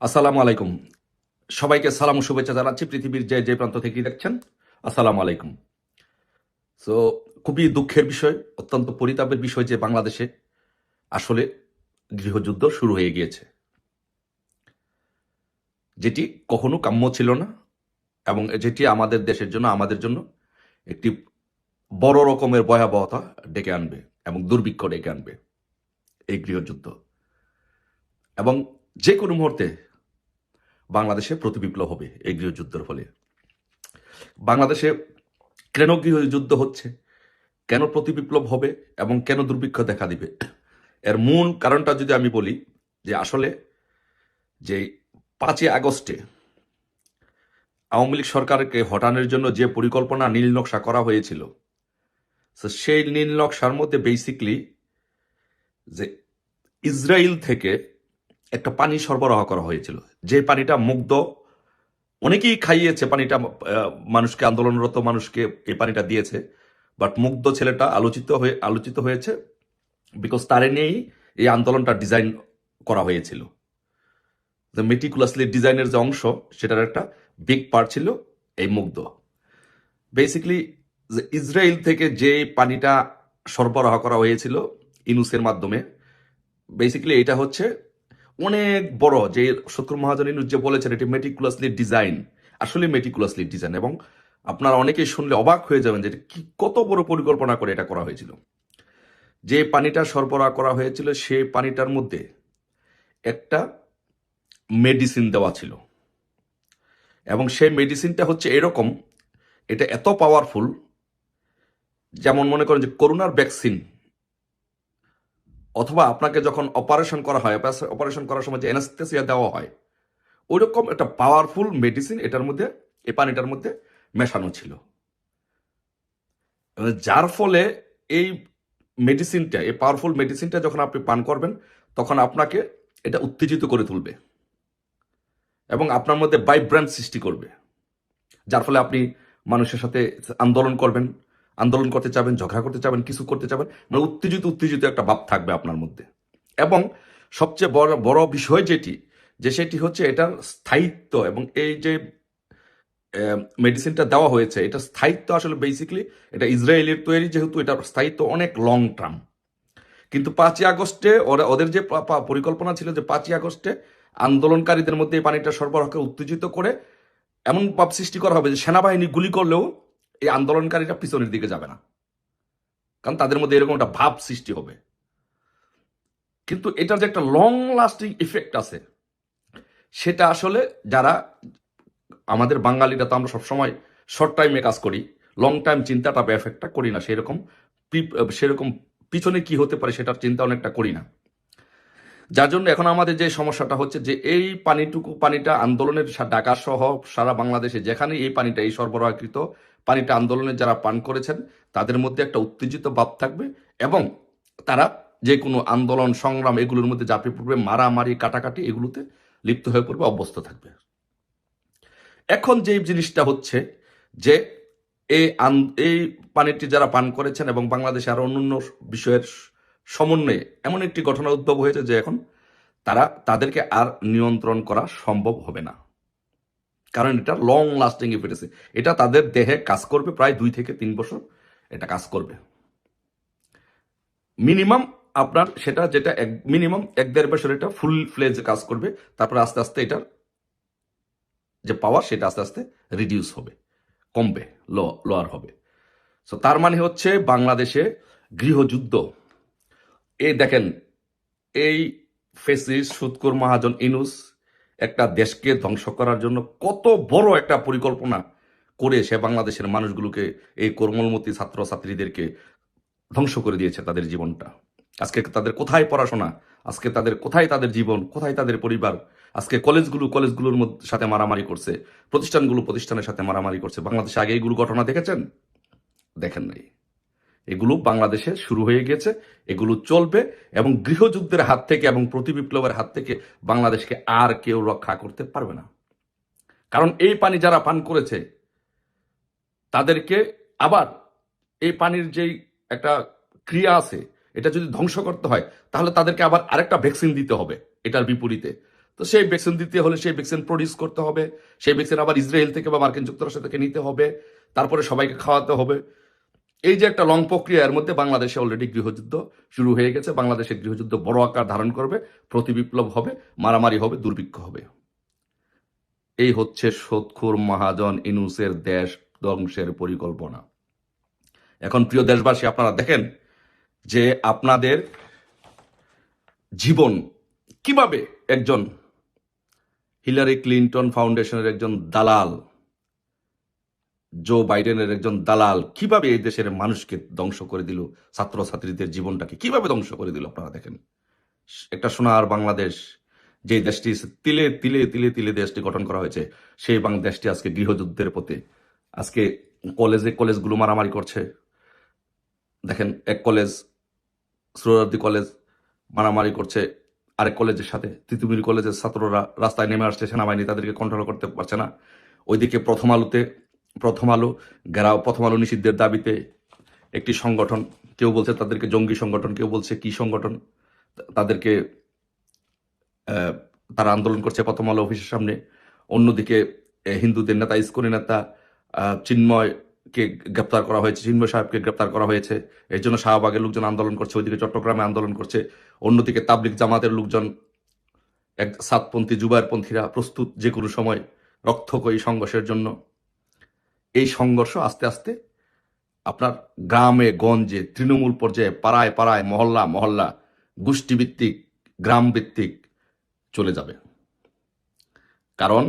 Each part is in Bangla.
আসসালামু আলাইকুম। সবাইকে সালাম ও শুভেচ্ছা জানাচ্ছি পৃথিবীর যে প্রান্ত থেকেই দেখছেন। আসসালামু আলাইকুম। সো খুবই দুঃখের বিষয়, অত্যন্ত পরিতাপের বিষয় যে বাংলাদেশে আসলে গৃহযুদ্ধ শুরু হয়ে গিয়েছে। যেটি কখনো কাম্য ছিল না এবং যেটি আমাদের দেশের জন্য, আমাদের জন্য একটি বড় রকমের ভয়াবহতা ডেকে আনবে এবং দুর্ভিক্ষ ডেকে আনবে এই গৃহযুদ্ধ। এবং যে কোনো মুহূর্তে বাংলাদেশে প্রতিবিপ্লব হবে এই গৃহযুদ্ধের ফলে। বাংলাদেশে কেন গৃহযুদ্ধ হচ্ছে, কেন প্রতিবিপ্লব হবে এবং কেন দুর্ভিক্ষ দেখা দিবে, এর মূল কারণটা যদি আমি বলি, যে আসলে যে 5ই আগস্টে আওয়ামী লীগ সরকারকে হটানোর জন্য যে পরিকল্পনা নীল নকশা করা হয়েছিল, সেই নীল নকশার মধ্যে বেসিকলি যে ইসরায়েল থেকে একটা পানি সরবরাহ করা হয়েছিল, যে পানিটা মুগ্ধ, অনেকেই খাইয়েছে পানিটা, মানুষকে, আন্দোলনরত মানুষকে এই পানিটা দিয়েছে, বাট মুগ্ধ ছেলেটা আলোচিত হয়েছে বিকজ তারে নিয়েই এই আন্দোলনটা ডিজাইন করা হয়েছিল। দ্য মেটিকুলাসলি ডিজাইনের যে অংশ, সেটার একটা বিগ পার্ট ছিল এই মুগ্ধ। বেসিক্যালি যে ইসরায়েল থেকে যে পানিটা সরবরাহ করা হয়েছিল ইনুসের মাধ্যমে, বেসিক্যালি এটা হচ্ছে অনেক বড়, যে শত্রু মহাজন ইনুস যে বলেছেন এটি মেটিকুলাসলি ডিজাইন, আসলে মেটিকুলাসলি ডিজাইন, এবং আপনারা অনেকেই শুনলে অবাক হয়ে যাবেন যে কত বড় পরিকল্পনা করে এটা করা হয়েছিল। যে পানিটা সরবরাহ করা হয়েছিল সেই পানিটার মধ্যে একটা মেডিসিন দেওয়া ছিল, এবং সেই মেডিসিনটা হচ্ছে এরকম, এটা এত পাওয়ারফুল, যেমন মনে করেন যে করোনার ভ্যাকসিন, অথবা আপনাকে যখন অপারেশন করা হয়, অপারেশন করার সময় যে অ্যানেস্থেসিয়া দেওয়া হয়, ওইরকম একটা পাওয়ারফুল মেডিসিন এটার মধ্যে, এই পানিটার মধ্যে মেশানো ছিল। যার ফলে এই মেডিসিনটা, এই পাওয়ারফুল মেডিসিনটা যখন আপনি পান করবেন, তখন আপনাকে এটা উত্তেজিত করে তুলবে এবং আপনার মধ্যে ভাইব্রেন্ট সৃষ্টি করবে, যার ফলে আপনি মানুষের সাথে আন্দোলন করবেন, আন্দোলন করতে চাবেন, ঝগড়া করতে চাবেন, কিছু করতে চাবেন, মানে উত্তেজিত উত্তেজিত একটা ভাব থাকবে আপনার মধ্যে। এবং সবচেয়ে বড় বড় বিষয় যেটি, যে সেটি হচ্ছে এটার স্থায়িত্ব, এবং এই যে মেডিসিনটা দেওয়া হয়েছে, এটা স্থায়িত্ব আসলে বেসিক্যালি এটা ইসরায়েলের তৈরি, যেহেতু এটার স্থায়িত্ব অনেক লং টার্ম। কিন্তু 5ই আগস্টে ওদের যে পরিকল্পনা ছিল যে 5ই আগস্টে আন্দোলনকারীদের মধ্যে এই পানিটা সরবরাহকে উত্তেজিত করে এমন ভাব সৃষ্টি করা হবে যে সেনাবাহিনী গুলি করলেও এই আন্দোলনকারীরা পিছনের দিকে যাবে না, কারণ তাদের মধ্যে এরকম একটা ভাব সৃষ্টি হবে। কিন্তু এটার যে একটা লং লাস্টিং ইফেক্ট আছে, সেটা আসলে যারা, আমাদের বাঙালিরা তো আমরা সবসময় শর্ট টাইমে কাজ করি, লং টাইম চিন্তাটা বা এফেক্টটা করি না, সেরকম পিছনে কি হতে পারে সেটার চিন্তা অনেকটা করি না। যার জন্য এখন আমাদের যে সমস্যাটা হচ্ছে, যে এই পানিটা আন্দোলনের ঢাকা সহ সারা বাংলাদেশে যেখানে এই পানিটা, এই সরবরাহকৃত পানিটা আন্দোলনের যারা পান করেছেন, তাদের মধ্যে একটা উত্তেজিত ভাব থাকবে, এবং তারা যে কোনো আন্দোলন সংগ্রাম এগুলোর মধ্যে ঝাঁপিয়ে পড়বে, মারামারি কাটাকাটি এগুলোতে লিপ্ত হয়ে পড়বে, অভ্যস্ত থাকবে। এখন যে জিনিসটা হচ্ছে যে এই পানিটি যারা পান করেছেন এবং বাংলাদেশে আরো অন্যান্য বিষয়ের সমন্বয়ে এমন একটি ঘটনা উদ্ভব হয়েছে যে এখন তাদেরকে আর নিয়ন্ত্রণ করা সম্ভব হবে না, কারণ এটা লং লাস্টিং ইফেক্ট আছে। এটা তাদের দেহে কাজ করবে প্রায় 2 থেকে 3 বছর, এটা কাজ করবে মিনিমাম। আপনার সেটা যেটা মিনিমাম 1-1.5 বছর এটা ফুল ফ্লেজ কাজ করবে, তারপর আস্তে আস্তে এটার যে পাওয়ার সেটা আস্তে আস্তে রিডিউস হবে, কমবে, লোয়ার হবে। সো তার মানে হচ্ছে বাংলাদেশে গৃহযুদ্ধ। এই দেখেন, এই ফেসিস্ট সুৎখোর মহাজন ইনুস একটা দেশকে ধ্বংস করার জন্য কত বড় একটা পরিকল্পনা করে সে বাংলাদেশের মানুষগুলোকে, এই কোমলমতি ছাত্রছাত্রীদেরকে ধ্বংস করে দিয়েছে তাদের জীবনটা। আজকে তাদের কোথায় পড়াশোনা, আজকে তাদের কোথায় তাদের জীবন, কোথায় তাদের পরিবার, আজকে কলেজগুলোর সাথে মারামারি করছে, প্রতিষ্ঠানের সাথে মারামারি করছে। বাংলাদেশে আগে এইগুলো ঘটনা দেখেছেন? দেখেন নাই। এগুলো বাংলাদেশে শুরু হয়ে গেছে, এগুলো চলবে, এবং গৃহযুদ্ধের হাত থেকে এবং প্রতিবিপ্লবের হাত থেকে বাংলাদেশকে আর কেউ রক্ষা করতে পারবে না। কারণ এই পানি যারা পান করেছে, তাদেরকে আবার এই পানির যেই একটা ক্রিয়া আছে, এটা যদি ধ্বংস করতে হয়, তাহলে তাদেরকে আবার আরেকটা ভ্যাকসিন দিতে হবে এটার বিপরীতে। তো সেই ভ্যাকসিন দিতে হলে সেই ভ্যাকসিন প্রডিউস করতে হবে, সেই ভ্যাকসিন আবার ইসরায়েল থেকে বা মার্কিন যুক্তরাষ্ট্র থেকে নিতে হবে, তারপরে সবাইকে খাওয়াতে হবে। এই যে একটা লং প্রক্রিয়া, এর মধ্যে বাংলাদেশে অলরেডি গৃহযুদ্ধ শুরু হয়ে গেছে। বাংলাদেশের গৃহযুদ্ধ বড় আকার ধারণ করবে, প্রতিবিপ্লব হবে, মারামারি হবে, দুর্ভিক্ষ হবে। এই হচ্ছে সুদখোর মহাজন ইউনূসের দেশ ধ্বংসের পরিকল্পনা। এখন প্রিয় দেশবাসী, আপনারা দেখেন যে আপনাদের জীবন কিভাবে একজন হিলারি ক্লিন্টন ফাউন্ডেশনের একজন দালাল, জো বাইডেনের একজন দালাল কিভাবে এই দেশের মানুষকে ধ্বংস করে দিল, ছাত্রছাত্রীদের জীবনটাকে কিভাবে ধ্বংস করে দিল। আপনারা দেখেন, একটা সোনার বাংলাদেশ, যে দেশটি তিলে তিলে তিলে তিলে দেশটি গঠন করা হয়েছে, সেই দেশটি আজকে গৃহযুদ্ধের পথে। আজকে কলেজগুলো মারামারি করছে। দেখেন, এক কলেজ, সোহরাওয়ার্দী কলেজ মারামারি করছে আরেক কলেজের সাথে। তিতুমির কলেজের ছাত্ররা রাস্তায় নেমে আসছে, সেনাবাহিনী তাদেরকে কন্ট্রোল করতে পারছে না। ওইদিকে প্রথম আলো নিষিদ্ধের দাবিতে একটি সংগঠন, কেউ বলছে তাদেরকে জঙ্গি সংগঠন, কেউ বলছে কি সংগঠন, তাদেরকে তারা আন্দোলন করছে প্রথম আলো অফিসের সামনে। অন্যদিকে হিন্দুদের নেতা, ইসকনের নেতা চিন্ময়কে গ্রেপ্তার করা হয়েছে, চিন্ময় সাহেবকে গ্রেপ্তার করা হয়েছে। এর জন্য শাহবাগের লোকজন আন্দোলন করছে, ওইদিকে চট্টগ্রামে আন্দোলন করছে। অন্যদিকে তাবলিগ জামাতের লোকজন, এক সাতপন্থী জুবায়েরপন্থীরা প্রস্তুত যে কোনো সময় রক্তক্ষয়ী সংঘর্ষের জন্য। এই সংঘর্ষ আস্তে আস্তে আপনার গ্রামে গঞ্জে, তৃণমূল পর্যায়ে, পাড়ায় পাড়ায়, মহল্লা মহল্লা, গোষ্ঠীভিত্তিক, গ্রাম ভিত্তিক চলে যাবে। কারণ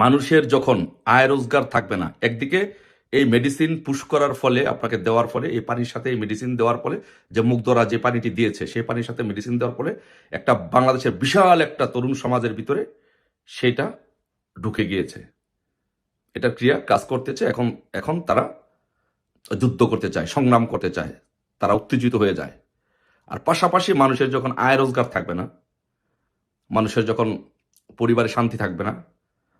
মানুষের যখন আয় রোজগার থাকবে না, একদিকে এই মেডিসিন পুশ করার ফলে, আপনাকে দেওয়ার ফলে, এই পানির সাথে এই মেডিসিন দেওয়ার ফলে, যে মুগ্ধরা যে পানিটি দিয়েছে সেই পানির সাথে মেডিসিন দেওয়ার ফলে একটা বাংলাদেশের বিশাল একটা তরুণ সমাজের ভিতরে সেটা ঢুকে গিয়েছে। এটা ক্রিয়া কাজ করতেছে। এখন তারা যুদ্ধ করতে চায়, সংগ্রাম করতে চায়, তারা উত্তেজিত হয়ে যায়। আর পাশাপাশি মানুষের যখন আয় রোজগার থাকবে না, মানুষের যখন পরিবারে শান্তি থাকবে না,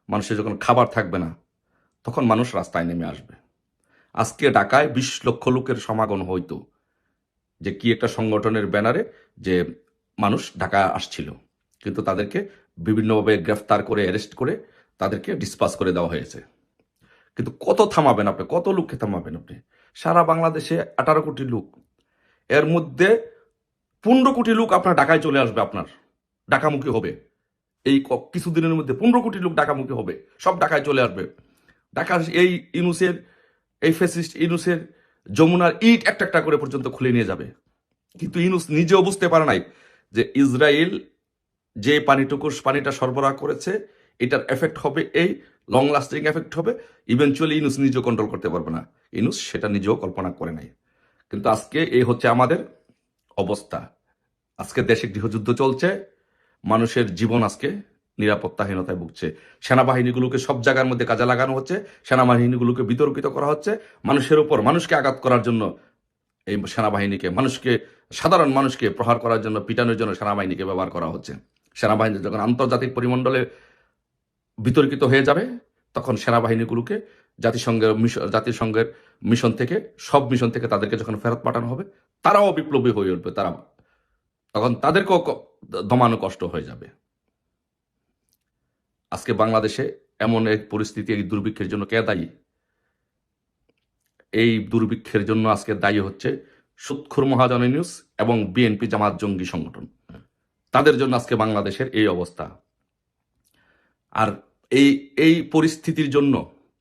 মানুষের যখন খাবার থাকবে না, তখন মানুষ রাস্তায় নেমে আসবে। আজকে ঢাকায় 20 লক্ষ লোকের সমাগম হইতো, যে কি একটা সংগঠনের ব্যানারে যে মানুষ ঢাকা আসছিল, কিন্তু তাদেরকে বিভিন্নভাবে গ্রেফতার করে, অ্যারেস্ট করে তাদেরকে ডিসপাস করে দেওয়া হয়েছে। কিন্তু কত থামাবেন আপনি, কত লোককে থামাবেন আপনি? সারা বাংলাদেশে 18 কোটি লোক, এর মধ্যে 15 কোটি লোক আপনার ঢাকায় চলে আসবে, আপনার ঢাকামুখী হবে। এই কিছুদিনের মধ্যে 15 কোটি লোক ঢাকামুখী হবে, সব ঢাকায় চলে আসবে। ঢাকার এই ইউনূসের, এই ফ্যাসিস্ট ইউনূসের যমুনার ইট একটা একটা করে পর্যন্ত খুলে নিয়ে যাবে। কিন্তু ইউনূস নিজেও বুঝতে পারে নাই যে ইসরায়েল যে পানিটা সরবরাহ করেছে, এটার এফেক্ট হবে, এই লং লাস্টিং এফেক্ট হবে, ইভেনচুয়ালি ইউনূস নিজেও কন্ট্রোল করতে পারবে না। ইউনূস সেটা নিজেও কল্পনা করে নাই। কিন্তু আজকে এই হচ্ছে আমাদের অবস্থা। আজকে দেশে গৃহযুদ্ধ চলছে, মানুষের জীবন আজকে নিরাপত্তাহীনতায় ভুগছে। সেনাবাহিনীগুলোকে সব জায়গার মধ্যে কাজে লাগানো হচ্ছে, সেনাবাহিনীগুলোকে বিতর্কিত করা হচ্ছে, মানুষের উপর, মানুষকে আঘাত করার জন্য এই সেনাবাহিনীকে, সাধারণ মানুষকে প্রহার করার জন্য, পিটানোর জন্য সেনাবাহিনীকে ব্যবহার করা হচ্ছে। সেনাবাহিনী যখন আন্তর্জাতিক পরিমণ্ডলে বিতর্কিত হয়ে যাবে, তখন সেনাবাহিনীগুলোকে জাতিসংঘের মিশন থেকে, সব মিশন থেকে তাদেরকে যখন ফেরত পাঠানো হবে, তারাও বিপ্লবী হয়ে উঠবে, তখন তাদেরকেও দমানো কষ্ট হয়ে যাবে। আজকে বাংলাদেশে এমন এক পরিস্থিতি, এই দুর্ভিক্ষের জন্য কে দায়ী? এই দুর্ভিক্ষের জন্য আজকে দায়ী হচ্ছে সুদখোর মহাজন ইউনূস এবং বিএনপি জামাত জঙ্গি সংগঠন। তাদের জন্য আজকে বাংলাদেশের এই অবস্থা। আর এই পরিস্থিতির জন্য,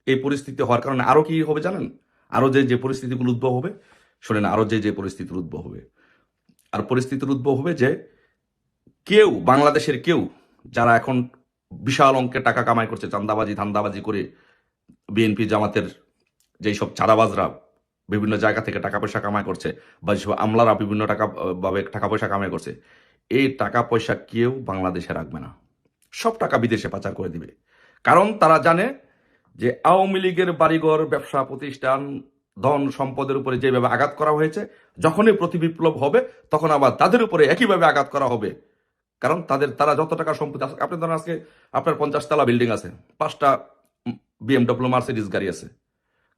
এই পরিস্থিতি হওয়ার কারণে আরো কি হবে জানেন? আরো যে পরিস্থিতিগুলো উদ্ভব হবে, শোনেন, আরো যে পরিস্থিতির উদ্ভব হবে, আর পরিস্থিতির উদ্ভব হবে যে বাংলাদেশের কেউ যারা এখন বিশাল অঙ্কের টাকা কামাই করছে, ধান্দাবাজি করে, বিএনপি জামাতের যেই সব চাঁদাবাজরা বিভিন্ন জায়গা থেকে টাকা পয়সা কামাই করছে, বা যেসব আমলারা বিভিন্ন টাকা পয়সা কামাই করছে, এই টাকা পয়সা কেউ বাংলাদেশে রাখবে না, সব টাকা বিদেশে পাচার করে দিবে। কারণ তারা জানে যে আওয়ামী লীগের বাড়িঘর, ব্যবসা প্রতিষ্ঠান, ধন সম্পদের উপরে যেভাবে আঘাত করা হয়েছে, যখনই প্রতিবিপ্লব হবে তখন আবার তাদের উপরে একইভাবে আঘাত করা হবে। কারণ তারা যত টাকা সম্পত্তি, আপনি ধরেন আজকে আপনার 50 তলা বিল্ডিং আছে, 5টা BMW মার্সিডিজ গাড়ি আছে,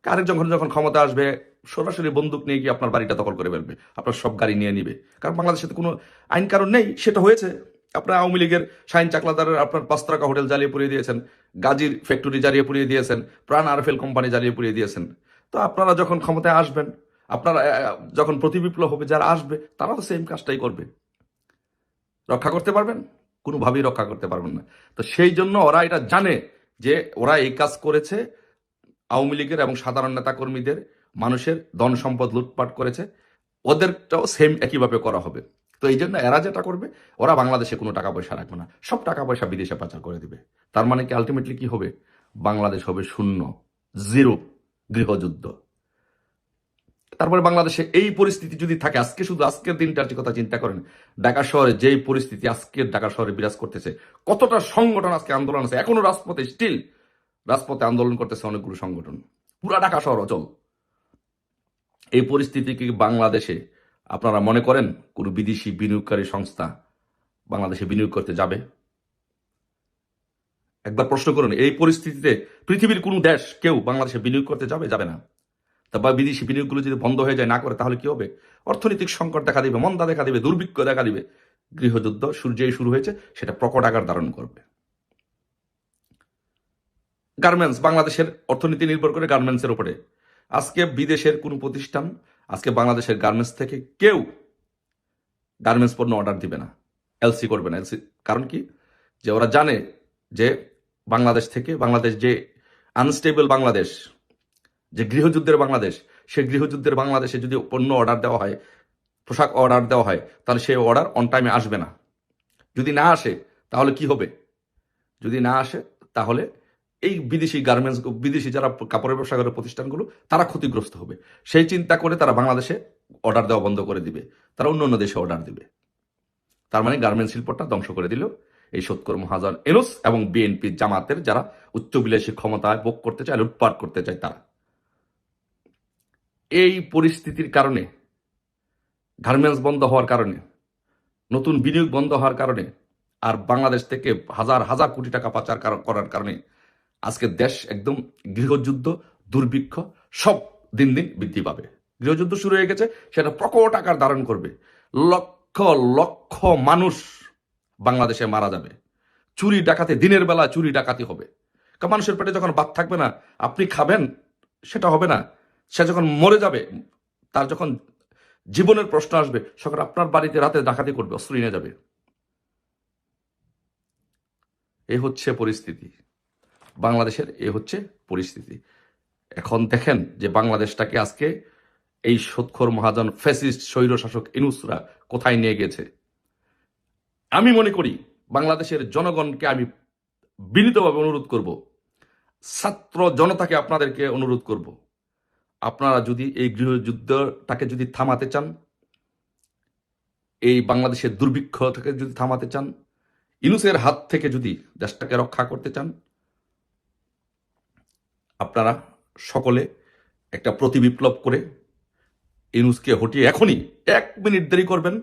আরেকজন যখন ক্ষমতা আসবে, সরাসরি বন্দুক নিয়ে গিয়ে আপনার বাড়িটা দখল করে ফেলবে, আপনার সব গাড়ি নিয়ে নিবে। কারণ বাংলাদেশে তো কোনো আইন কারণ নেই, সেটা হয়েছে। আপনার আওয়ামী লীগের শাহিন চাকলাদারের আপনার 5 টাকা হোটেল জ্বালিয়ে পুড়িয়ে দিয়েছেন, গাজীর ফ্যাক্টরি জ্বালিয়ে পুড়িয়ে দিয়েছেন, প্রাণ আরএফএল কোম্পানি জ্বালিয়ে পুড়িয়ে দিয়েছেন। তো আপনারা যখন ক্ষমতায় আসবেন, আপনারা যখন প্রতিবিপ্লব হবে, যারা আসবে তারা তো সেম কাজটাই করবে। রক্ষা করতে পারবেন? কোনোভাবেই রক্ষা করতে পারবেন না। তো সেই জন্য ওরা এটা জানে যে ওরা এই কাজ করেছে, আওয়ামী লীগের এবং সাধারণ নেতা কর্মীদের মানুষের ধন সম্পদ লুটপাট করেছে, ওদেরটাও সেম একইভাবে করা হবে। তো এই জন্য এরা যেটা করবে, ওরা বাংলাদেশে কোনো টাকা পয়সা রাখবে না, সব টাকা পয়সা বিদেশে পাচার করে দিবে। তার মানে কি আলটিমেটলি কি হবে? বাংলাদেশ হবে শূন্য, জিরো, গৃহযুদ্ধ। তারপরে বাংলাদেশে এই পরিস্থিতি যদি থাকে, আজকে শুধু আজকের দিনটার যে কথা চিন্তা করেন, ঢাকা শহরে যেই পরিস্থিতি আজকের ঢাকা শহরে বিরাজ করতেছে, কতটা সংগঠন আজকে আন্দোলন আছে, এখনো রাজপথে স্টিল রাজপথে আন্দোলন করতেছে অনেকগুলো সংগঠন, পুরা ঢাকা শহর অচল। এই পরিস্থিতি কি বাংলাদেশে আপনারা মনে করেন কোনো বিদেশি বিনিয়োগকারী সংস্থা বাংলাদেশে বিনিয়োগ করতে যাবে? একবার প্রশ্ন করুন, এই পরিস্থিতিতে পৃথিবীর কোনো দেশ কেউ বাংলাদেশে বিনিয়োগ করতে যাবে? যাবে না। তারপর বিদেশি বিনিয়োগগুলো যদি বন্ধ হয়ে যায়, না করে, তাহলে কি হবে? অর্থনৈতিক সংকট দেখা দিবে, মন্দা দেখা দিবে, দুর্ভিক্ষ দেখা দিবে, গৃহযুদ্ধ যেই শুরু হয়েছে সেটা প্রকট আকার ধারণ করবে। গার্মেন্টস, বাংলাদেশের অর্থনীতি নির্ভর করে গার্মেন্টসের উপরে। আজকে বিদেশের কোনো প্রতিষ্ঠান আজকে বাংলাদেশের গার্মেন্টস থেকে কেউ গার্মেন্টস পণ্য অর্ডার দিবে না, এলসি করবে না। এলসি কারণ কি? যে ওরা জানে যে বাংলাদেশ থেকে, বাংলাদেশ যে আনস্টেবল বাংলাদেশ, যে গৃহযুদ্ধের বাংলাদেশ, সেই গৃহযুদ্ধের বাংলাদেশে যদি পণ্য অর্ডার দেওয়া হয়, পোশাক অর্ডার দেওয়া হয়, তাহলে সেই অর্ডার অন টাইমে আসবে না। যদি না আসে তাহলে কি হবে? যদি না আসে তাহলে এই বিদেশি গার্মেন্টস, বিদেশি যারা কাপড়ের ব্যবসা করে প্রতিষ্ঠানগুলো, তারা ক্ষতিগ্রস্ত হবে। সেই চিন্তা করে তারা বাংলাদেশে অর্ডার দেওয়া বন্ধ করে দিবে, তারা অন্য অন্য দেশে অর্ডার দিবে। তার মানে গার্মেন্টস শিল্পটা ধ্বংস করে দিল এই সৎকর মহাজন এনুস এবং বিএনপি জামাতের যারা উচ্চবিলাসী ক্ষমতায় ভোগ করতে চায়, লুটপাট করতে চায় তারা। এই পরিস্থিতির কারণে, গার্মেন্টস বন্ধ হওয়ার কারণে, নতুন বিনিয়োগ বন্ধ হওয়ার কারণে, আর বাংলাদেশ থেকে হাজার হাজার কোটি টাকা পাচার করার কারণে আজকে দেশ একদম গৃহযুদ্ধ, দুর্ভিক্ষ সব দিন দিন বৃদ্ধি পাবে। গৃহযুদ্ধ শুরু হয়ে গেছে, সেটা প্রকট আকার ধারণ করবে। লক্ষ লক্ষ মানুষ বাংলাদেশে মারা যাবে। চুরি ডাকাতি, দিনের বেলা চুরি ডাকাতি হবে। কারণ মানুষের পেটে যখন ভাত থাকবে না, আপনি খাবেন, সেটা হবে না। সে যখন মরে যাবে, তার যখন জীবনের প্রশ্ন আসবে, সকাল আপনার বাড়িতে রাতে ডাকাতি করবে, অস্ত্র নিয়ে যাবে। এই হচ্ছে পরিস্থিতি বাংলাদেশের, এই হচ্ছে পরিস্থিতি। এখন দেখেন যে বাংলাদেশটাকে আজকে এই সৎখর মহাজন ফ্যাসিস্ট স্বৈরশাসক ইনুসরা কোথায় নিয়ে গেছে। আমি মনে করি বাংলাদেশের জনগণকে আমি বিনীতভাবে অনুরোধ করব, ছাত্র জনতাকে আপনাদেরকে অনুরোধ করব, আপনারা যদি এই গৃহযুদ্ধটাকে যদি থামাতে চান, এই বাংলাদেশের দুর্ভিক্ষটাকে যদি থামাতে চান, ইনুসের হাত থেকে যদি দেশটাকে রক্ষা করতে চান, আপনারা সকলে একটা প্রতিবিপ্লব করে ইনুসকে হটিয়ে এখনই 1 মিনিট দেরি করবেন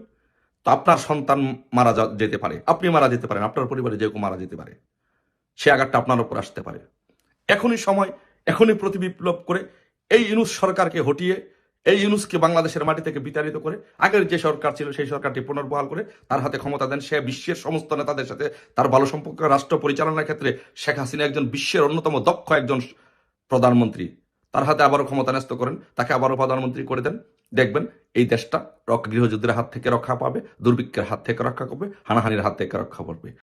তো আপনার সন্তান মারা যেতে পারে, আপনি মারা যেতে পারেন, আপনার পরিবারে যে কেউ মারা যেতে পারে, সে আঘাতটা আপনার উপর আসতে পারে। এখনই সময়, এখনই প্রতিবিপ্লব করে এই ইউনুস সরকারকে হটিয়ে এই ইউনুসকে বাংলাদেশের মাটি থেকে বিতাড়িত করে আগের যে সরকার ছিল সেই সরকারটি পুনর্বহাল করে তার হাতে ক্ষমতা দেন। সে বিশ্বের সমস্ত নেতাদের সাথে তার ভালো সম্পর্ক, রাষ্ট্র পরিচালনার ক্ষেত্রে শেখ হাসিনা একজন বিশ্বের অন্যতম দক্ষ একজন প্রধানমন্ত্রী, তার হাতে আবারও ক্ষমতা ন্যস্ত করেন, তাকে আবারও প্রধানমন্ত্রী করে দেন। দেখবেন এই দেশটা গৃহযুদ্ধের হাত থেকে রক্ষা পাবে, দুর্ভিক্ষের হাত থেকে রক্ষা করবে, হানাহানির হাত থেকে রক্ষা পাবে।